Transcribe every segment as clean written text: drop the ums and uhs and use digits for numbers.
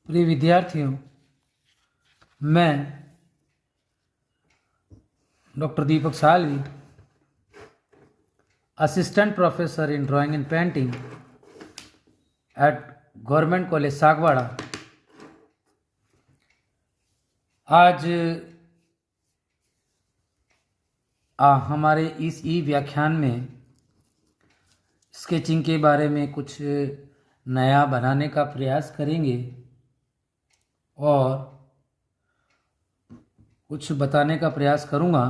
प्रिय विद्यार्थियों, मैं doctor Deepak Salvi, assistant professor in drawing and painting eight government college Sagwara, आज हमारे इस ई व्याख्यान में स्केचिंग के बारे में कुछ नया बनाने का प्रयास करेंगे और कुछ बताने का प्रयास करूँगा।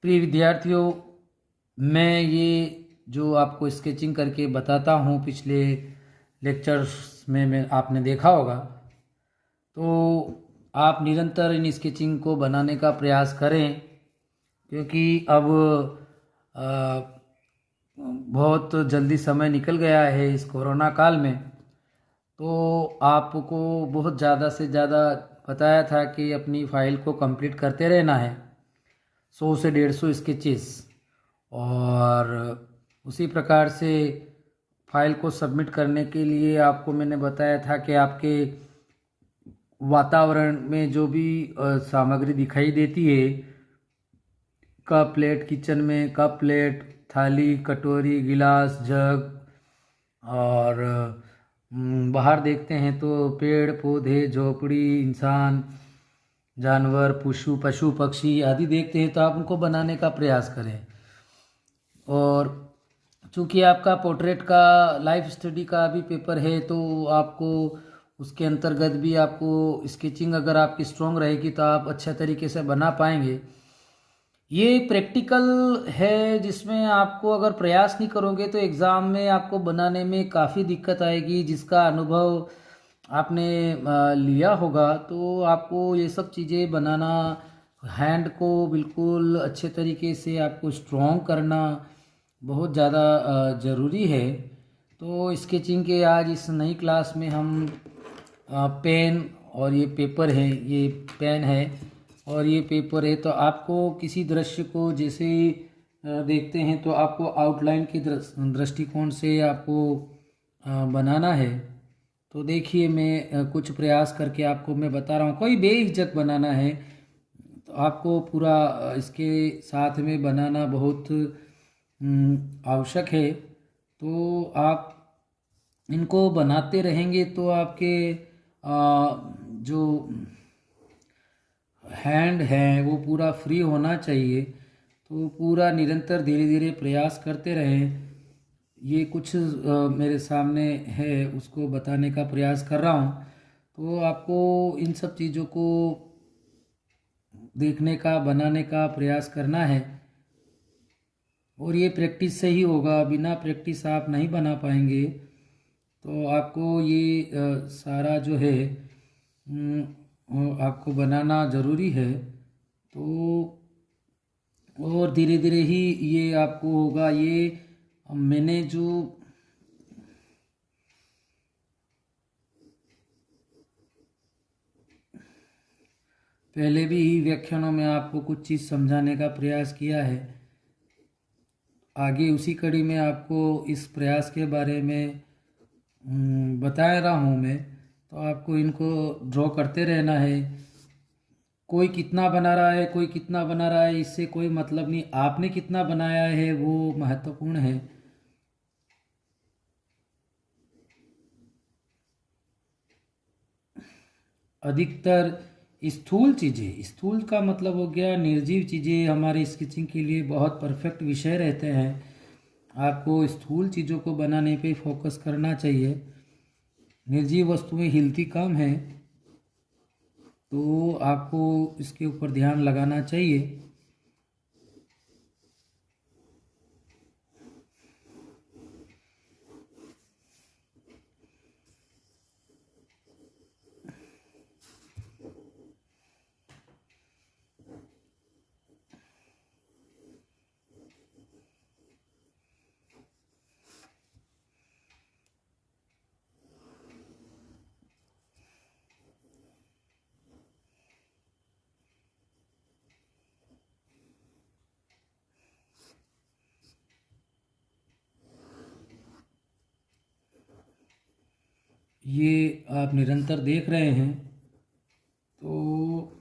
प्रिय विद्यार्थियों, मैं ये जो आपको स्केचिंग करके बताता हूँ पिछले लेक्चर्स में आपने देखा होगा, तो आप निरंतर इन स्केचिंग को बनाने का प्रयास करें, क्योंकि अब बहुत जल्दी समय निकल गया है इस कोरोना काल में। तो आपको बहुत ज़्यादा से ज़्यादा बताया था कि अपनी फ़ाइल को कंप्लीट करते रहना है, 100 से 150 स्केचेस, और उसी प्रकार से फाइल को सबमिट करने के लिए आपको मैंने बताया था कि आपके वातावरण में जो भी सामग्री दिखाई देती है, कप प्लेट, किचन में कप प्लेट, थाली, कटोरी, गिलास, जग, और बाहर देखते हैं तो पेड़ पौधे, झोपड़ी, इंसान, जानवर, पशु पक्षी आदि देखते हैं, तो आप उनको बनाने का प्रयास करें। और चूँकि आपका पोर्ट्रेट का लाइफ स्टडी का भी पेपर है, तो आपको उसके अंतर्गत भी आपको स्केचिंग अगर आपकी स्ट्रॉन्ग रहेगी तो आप अच्छे तरीके से बना पाएंगे। ये प्रैक्टिकल है, जिसमें आपको अगर प्रयास नहीं करोगे तो एग्ज़ाम में आपको बनाने में काफ़ी दिक्कत आएगी, जिसका अनुभव आपने लिया होगा। तो आपको ये सब चीज़ें बनाना, हैंड को बिल्कुल अच्छे तरीके से आपको स्ट्रॉन्ग करना बहुत ज़्यादा ज़रूरी है। तो स्केचिंग के आज इस नई क्लास में हम पेन और ये पेपर है, ये पेन है और ये पेपर है, तो आपको किसी दृश्य को जैसे ही देखते हैं तो आपको आउटलाइन के दृष्टिकोण से आपको बनाना है। तो देखिए, मैं कुछ प्रयास करके आपको मैं बता रहा हूँ। कोई बेहिचक बनाना है तो आपको पूरा इसके साथ में बनाना बहुत आवश्यक है। तो आप इनको बनाते रहेंगे तो आपके जो हैंड है वो पूरा फ्री होना चाहिए। तो पूरा निरंतर धीरे धीरे प्रयास करते रहें। ये कुछ मेरे सामने है, उसको बताने का प्रयास कर रहा हूँ। तो आपको इन सब चीज़ों को देखने का, बनाने का प्रयास करना है, और ये प्रैक्टिस से ही होगा। बिना प्रैक्टिस आप नहीं बना पाएंगे। तो आपको ये सारा जो है आपको बनाना ज़रूरी है। तो और धीरे धीरे ही ये आपको होगा। ये मैंने जो पहले भी व्याख्यानों में आपको कुछ चीज़ समझाने का प्रयास किया है, आगे उसी कड़ी में आपको इस प्रयास के बारे में बता रहा हूँ मैं। तो आपको इनको ड्रॉ करते रहना है। कोई कितना बना रहा है, कोई कितना बना रहा है, इससे कोई मतलब नहीं। आपने कितना बनाया है वो महत्वपूर्ण है। अधिकतर स्थूल चीज़ें, स्थूल का मतलब हो गया निर्जीव चीज़ें, हमारे स्केचिंग के लिए बहुत परफेक्ट विषय रहते हैं। आपको स्थूल चीज़ों को बनाने पे फोकस करना चाहिए। निर्जीव वस्तुएं हिलती कम हैं, तो आपको इसके ऊपर ध्यान लगाना चाहिए। ये आप निरंतर देख रहे हैं। तो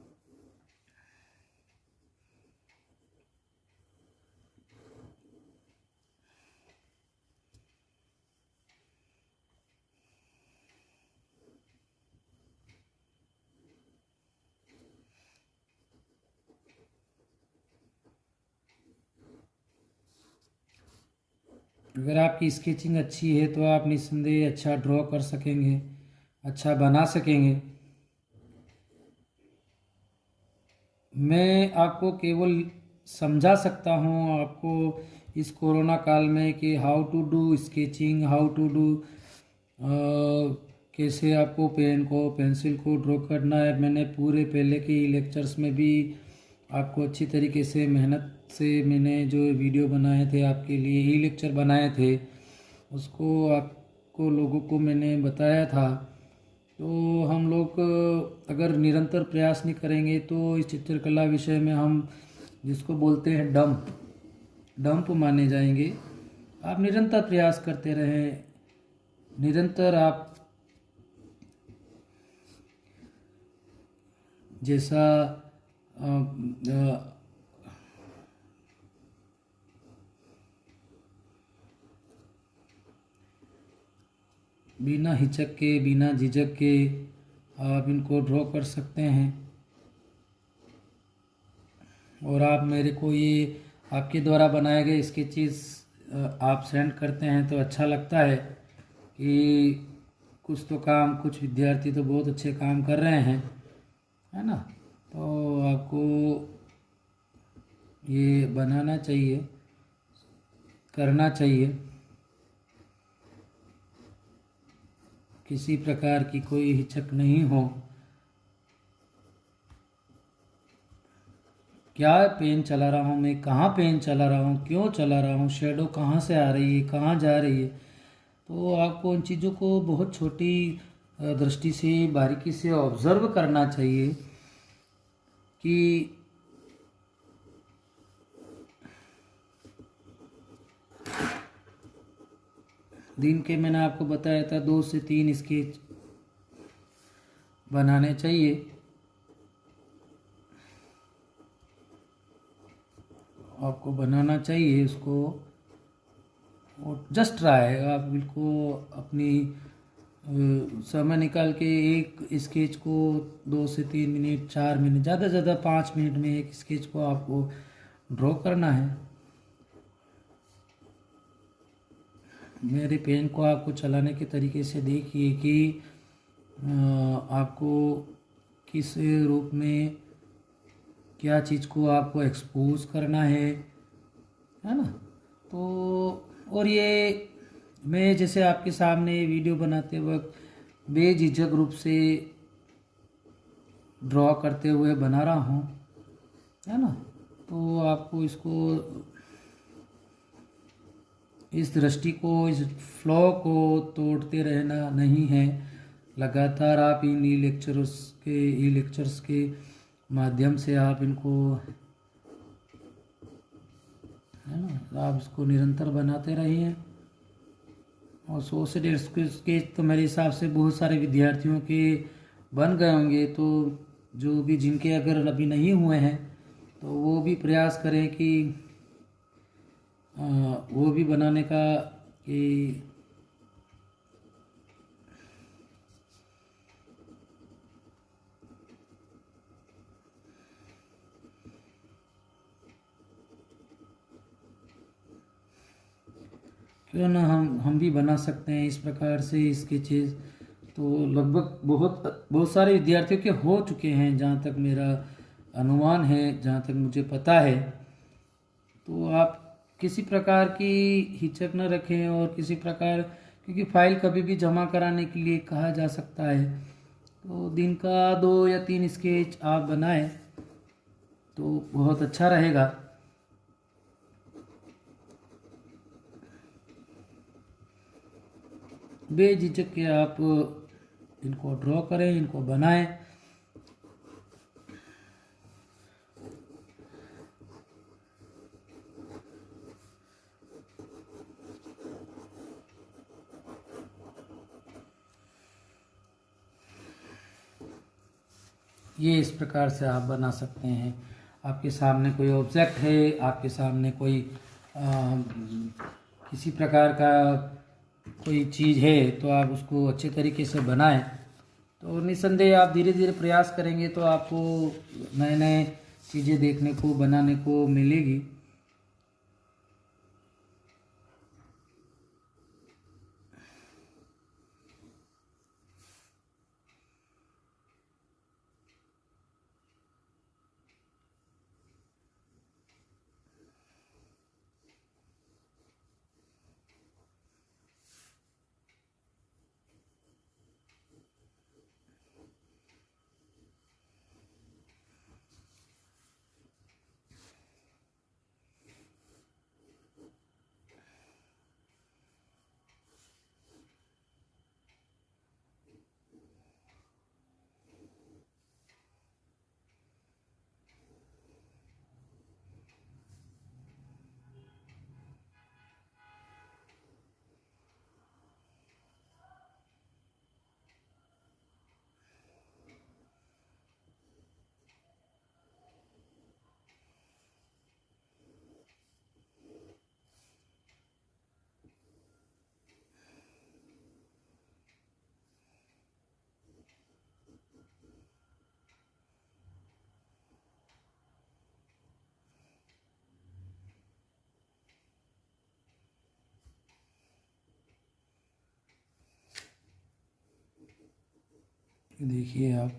अगर आपकी स्केचिंग अच्छी है तो आप निस्संदेह अच्छा ड्रॉ कर सकेंगे, अच्छा बना सकेंगे। मैं आपको केवल समझा सकता हूँ आपको इस कोरोना काल में कि how to do sketching, how to do कैसे आपको पेन को पेंसिल को ड्रॉ करना है। मैंने पूरे पहले के लेक्चर्स में भी आपको अच्छी तरीके से मेहनत से मैंने जो वीडियो बनाए थे आपके लिए, ई लेक्चर बनाए थे, उसको आपको लोगों को मैंने बताया था। तो हम लोग अगर निरंतर प्रयास नहीं करेंगे तो इस चित्रकला विषय में हम जिसको बोलते हैं डंप माने जाएंगे। आप निरंतर प्रयास करते रहें, निरंतर आप जैसा अ, अ, बिना हिचक के, बिना झिझक के आप इनको ड्रॉ कर सकते हैं। और आप मेरे को ये आपके द्वारा बनाए गए स्केचेस आप सेंड करते हैं तो अच्छा लगता है कि कुछ विद्यार्थी तो बहुत अच्छे काम कर रहे हैं, है ना। तो आपको ये बनाना चाहिए, करना चाहिए। किसी प्रकार की कोई हिचक नहीं हो। क्या पेन चला रहा हूँ मैं, कहाँ पेन चला रहा हूँ, क्यों चला रहा हूँ, शेडो कहाँ से आ रही है, कहाँ जा रही है। तो आपको उन चीज़ों को बहुत छोटी दृष्टि से, बारीकी से ऑब्जर्व करना चाहिए कि दिन के मैंने आपको बताया था 2 से 3 स्केच बनाने चाहिए। आपको बनाना चाहिए उसको, और जस्ट ट्राई आप बिल्कुल अपनी समय निकाल के एक स्केच को 2 से 3 मिनट, 4 मिनट, ज़्यादा से ज़्यादा 5 मिनट में एक स्केच को आपको ड्रॉ करना है। मेरे पेन को आपको चलाने के तरीके से देखिए कि आपको किस रूप में क्या चीज़ को आपको एक्सपोज करना है ना। तो और ये मैं जैसे आपके सामने वीडियो बनाते वक्त बेझिझक रूप से ड्रॉ करते हुए बना रहा हूँ, है ना। तो आपको इसको, इस दृष्टि को, इस फ्लो को तोड़ते रहना नहीं है। लगातार आप इन ई लेक्चर्स के माध्यम से आप इनको, है ना, आप इसको निरंतर बनाते रहिए। और 100 से 150 स्केच तो मेरे हिसाब से बहुत सारे विद्यार्थियों के बन गए होंगे। तो जो भी जिनके अगर अभी नहीं हुए हैं तो वो भी प्रयास करें कि वो भी बनाने का, कि क्यों ना हम भी बना सकते हैं इस प्रकार से स्केचेस। तो लगभग बहुत बहुत सारे विद्यार्थियों के हो चुके हैं, जहाँ तक मेरा अनुमान है, जहाँ तक मुझे पता है। तो आप किसी प्रकार की हिचक न रखें, और किसी प्रकार, क्योंकि फाइल कभी भी जमा कराने के लिए कहा जा सकता है। तो दिन का 2 या 3 स्केच आप बनाएं तो बहुत अच्छा रहेगा। बेझिझक के आप इनको ड्रॉ करें, इनको बनाएं। ये इस प्रकार से आप बना सकते हैं। आपके सामने कोई ऑब्जेक्ट है, आपके सामने कोई किसी प्रकार का कोई चीज़ है, तो आप उसको अच्छे तरीके से बनाएं। तो निस्संदेह आप धीरे धीरे प्रयास करेंगे तो आपको नए नए चीज़ें देखने को, बनाने को मिलेगी। देखिए आप,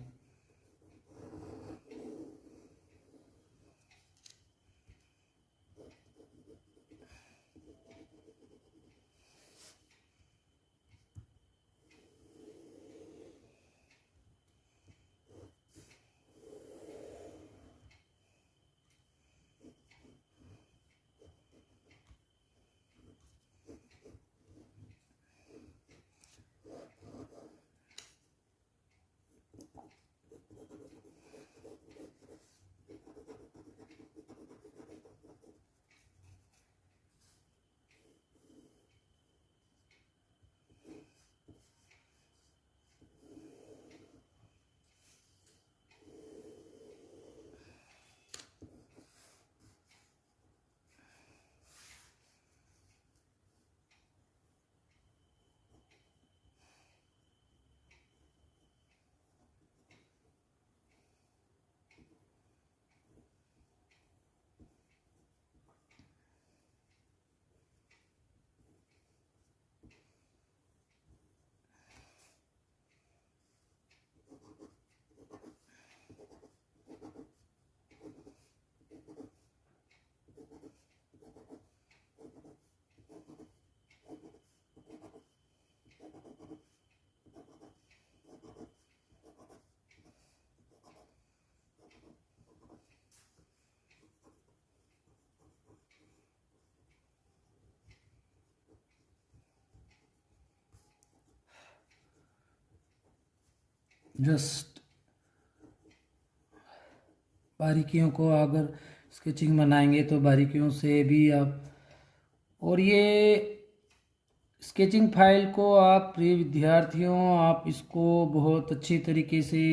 जस्ट बारीकियों को अगर स्केचिंग बनाएंगे तो बारीकियों से भी आप, और ये स्केचिंग फाइल को आप प्रिय विद्यार्थियों, आप इसको बहुत अच्छी तरीके से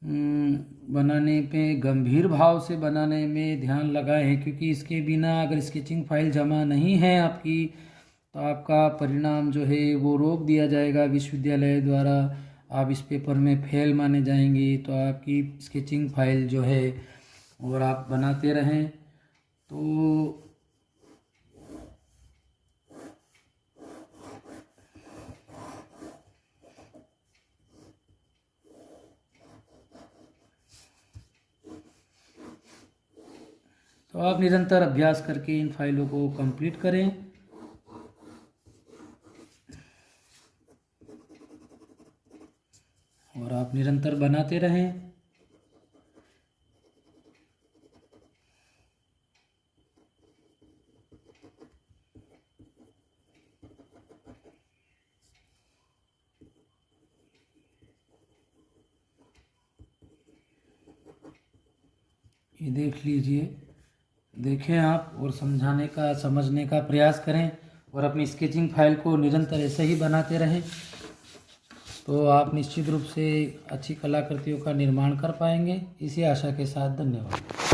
बनाने पे, गंभीर भाव से बनाने में ध्यान लगाए हैं, क्योंकि इसके बिना अगर स्केचिंग फाइल जमा नहीं है आपकी, तो आपका परिणाम जो है वो रोक दिया जाएगा विश्वविद्यालय द्वारा। आप इस पेपर में फेल माने जाएंगे। तो आपकी स्केचिंग फाइल जो है और आप बनाते रहें। तो आप निरंतर अभ्यास करके इन फाइलों को कंप्लीट करें। और आप निरंतर बनाते रहें। ये देख लीजिए, देखें आप और समझाने का, समझने का प्रयास करें और अपनी स्केचिंग फाइल को निरंतर ऐसे ही बनाते रहें। तो आप निश्चित रूप से अच्छी कलाकृतियों का निर्माण कर पाएंगे। इसी आशा के साथ धन्यवाद।